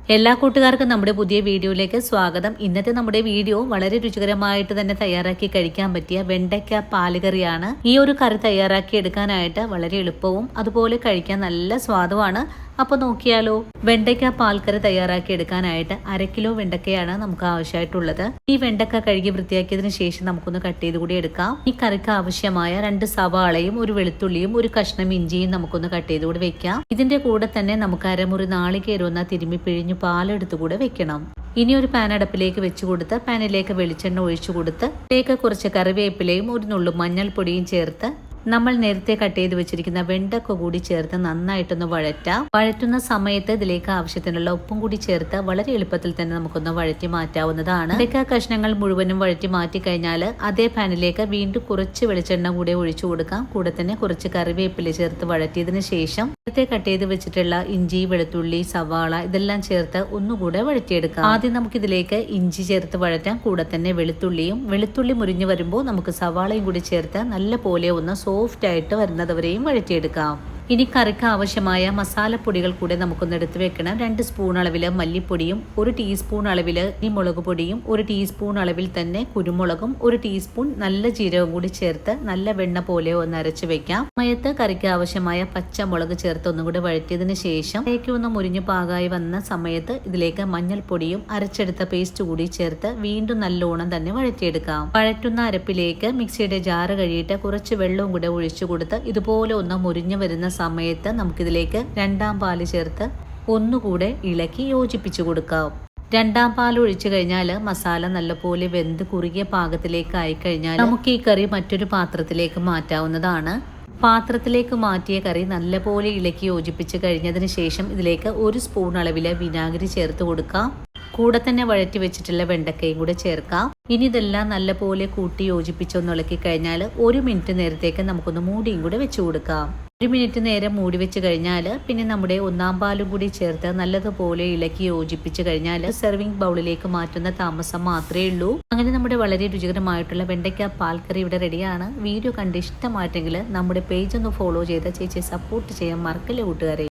എല്ലാ കൂട്ടുകാർക്കും നമ്മുടെ പുതിയ വീഡിയോയിലേക്ക് സ്വാഗതം. ഇന്നത്തെ നമ്മുടെ വീഡിയോ വളരെ രുചികരമായിട്ട് തന്നെ തയ്യാറാക്കി കഴിക്കാൻ പറ്റിയ വെണ്ടയ്ക്ക പാലുകറിയാണ്. ഈ ഒരു കറി തയ്യാറാക്കി എടുക്കാനായിട്ട് വളരെ എളുപ്പവും അതുപോലെ കഴിക്കാൻ നല്ല സ്വാദുമാണ്. അപ്പോൾ നോക്കിയാലോ. വെണ്ടയ്ക്ക പാൽക്കറി തയ്യാറാക്കി എടുക്കാനായിട്ട് 1/2 കിലോ വെണ്ടയ്ക്കയാണ് നമുക്ക് ആവശ്യമായിട്ടുള്ളത്. ഈ വെണ്ടയ്ക്ക കഴുകി വൃത്തിയാക്കിയതിനു ശേഷം നമുക്കൊന്ന് കട്ട് ചെയ്ത് കൂടി എടുക്കാം. ഈ കറിക്ക് ആവശ്യമായ 2 സവാളയും 1 വെളുത്തുള്ളിയും 1 കഷ്ണം ഇഞ്ചിയും നമുക്കൊന്ന് കട്ട് ചെയ്ത് കൂടി വെക്കാം. ഇതിന്റെ കൂടെ തന്നെ നമുക്ക് 1/2 മുറി നാളികേരം തിരുമ്മി പിഴിഞ്ഞു പാലെടുത്ത് കൂടെ വെക്കണം. ഇനി ഒരു പാൻ അടുപ്പിലേക്ക് വെച്ച് കൊടുത്ത് പാനിലേക്ക് വെളിച്ചെണ്ണ ഒഴിച്ചു കൊടുത്ത് ഇതിലേക്ക് കുറച്ച് കറിവേപ്പിലയും 1 നുള്ളു മഞ്ഞൾപ്പൊടിയും ചേർത്ത് നമ്മൾ നേരത്തെ കട്ട് ചെയ്ത് വെച്ചിരിക്കുന്ന വെണ്ടക്ക കൂടി ചേർത്ത് നന്നായിട്ടൊന്ന് വഴറ്റുന്ന സമയത്ത് ഇതിലേക്ക് ആവശ്യത്തിനുള്ള ഉപ്പും കൂടി ചേർത്ത് വളരെ എളുപ്പത്തിൽ തന്നെ നമുക്കൊന്ന് വഴറ്റി മാറ്റാവുന്നതാണ്. വെണ്ടക്ക കഷ്ണങ്ങൾ മുഴുവനും വഴറ്റി മാറ്റി കഴിഞ്ഞാൽ അതേ പാനിലേക്ക് വീണ്ടും കുറച്ച് വെളിച്ചെണ്ണ കൂടി ഒഴിച്ചു കൊടുക്കാം. കൂടെ തന്നെ കുറച്ച് കറിവേപ്പില ചേർത്ത് വഴറ്റിയതിനു ശേഷം നേരത്തെ കട്ട് ചെയ്ത് വെച്ചിട്ടുള്ള ഇഞ്ചി, വെളുത്തുള്ളി, സവാള ഇതെല്ലാം ചേർത്ത് ഒന്നുകൂടെ വഴറ്റിയെടുക്കാം. ആദ്യം നമുക്ക് ഇതിലേക്ക് ഇഞ്ചി ചേർത്ത് വഴറ്റാം. കൂടെ തന്നെ വെളുത്തുള്ളി മുരിഞ്ഞു വരുമ്പോൾ നമുക്ക് സവാളയും കൂടി ചേർത്ത് നല്ല പോലെ ഒന്ന് സോഫ്റ്റ് ആയിട്ട് വരുന്നതുവരെയും വഴറ്റിയെടുക്കാം. ഇനി കറിക്ക് ആവശ്യമായ മസാലപ്പൊടികൾ കൂടെ നമുക്കൊന്ന് എടുത്ത് വെക്കണം. 2 സ്പൂൺ അളവിൽ മല്ലിപ്പൊടിയും 1 ടീസ്പൂൺ അളവിൽ മുളക് പൊടിയും 1 ടീസ്പൂൺ അളവിൽ തന്നെ കുരുമുളകും 1 ടീസ്പൂൺ നല്ല ജീരകം കൂടി ചേർത്ത് നല്ല വെണ്ണ പോലെ ഒന്ന് അരച്ചു വെക്കാം. സമയത്ത് കറിക്ക് ആവശ്യമായ പച്ചമുളക് ചേർത്ത് ഒന്നും കൂടി വഴറ്റിയതിന് ശേഷം ഇതിലേക്ക് ഒന്ന് മുരിഞ്ഞു പാകായി വന്ന സമയത്ത് ഇതിലേക്ക് മഞ്ഞൾപ്പൊടിയും അരച്ചെടുത്ത പേസ്റ്റ് കൂടി ചേർത്ത് വീണ്ടും നല്ലോണം തന്നെ വഴറ്റിയെടുക്കാം. വഴറ്റുന്ന അരപ്പിലേക്ക് മിക്സിയുടെ ജാറ് കഴിയിട്ട് കുറച്ച് വെള്ളവും കൂടെ ഒഴിച്ചു കൊടുത്ത് ഇതുപോലെ ഒന്ന് മുരിഞ്ഞു വരുന്ന സമയത്ത് നമുക്കിതിലേക്ക് 2ാം പാല് ചേർത്ത് ഒന്നുകൂടെ ഇളക്കി യോജിപ്പിച്ചു കൊടുക്കാം. 2ാം പാൽ ഒഴിച്ചു കഴിഞ്ഞാൽ മസാല നല്ലപോലെ വെന്ത് കുറുകിയ പാകത്തിലേക്ക് ആയി കഴിഞ്ഞാൽ നമുക്ക് ഈ കറി മറ്റൊരു പാത്രത്തിലേക്ക് മാറ്റാവുന്നതാണ്. പാത്രത്തിലേക്ക് മാറ്റിയ കറി നല്ലപോലെ ഇളക്കി യോജിപ്പിച്ച് കഴിഞ്ഞതിന് ശേഷം ഇതിലേക്ക് 1 സ്പൂൺ അളവിൽ വിനാഗിരി ചേർത്ത് കൊടുക്കാം. കൂടെ തന്നെ വഴറ്റി വെച്ചിട്ടുള്ള വെണ്ടക്കയും കൂടെ ചേർക്കാം. ഇനി ഇതെല്ലാം നല്ലപോലെ കൂട്ടി യോജിപ്പിച്ചൊന്ന് ഇളക്കി കഴിഞ്ഞാൽ 1 മിനിറ്റ് നേരത്തേക്ക് നമുക്കൊന്ന് മൂടിയും കൂടെ വെച്ചു കൊടുക്കാം. 1 മിനിറ്റ് നേരം മൂടി വെച്ച് കഴിഞ്ഞാൽ പിന്നെ നമ്മുടെ 1ാം പാലും കൂടി ചേർത്ത് നല്ലതുപോലെ ഇളക്കി യോജിപ്പിച്ച് കഴിഞ്ഞാൽ സെർവിങ് ബൗളിലേക്ക് മാറ്റുന്ന താമസം മാത്രമേ ഉള്ളൂ. അങ്ങനെ നമ്മുടെ വളരെ രുചികരമായിട്ടുള്ള വെണ്ടയ്ക്ക പാൽക്കറി ഇവിടെ റെഡിയാണ്. വീഡിയോ കണ്ട് ഇഷ്ടമായിട്ടെങ്കിൽ നമ്മുടെ പേജ് ഒന്ന് ഫോളോ ചെയ്ത് ചേച്ചിയെ സപ്പോർട്ട് ചെയ്യാൻ മറക്കല്ലേ കൂട്ടുകാരെ.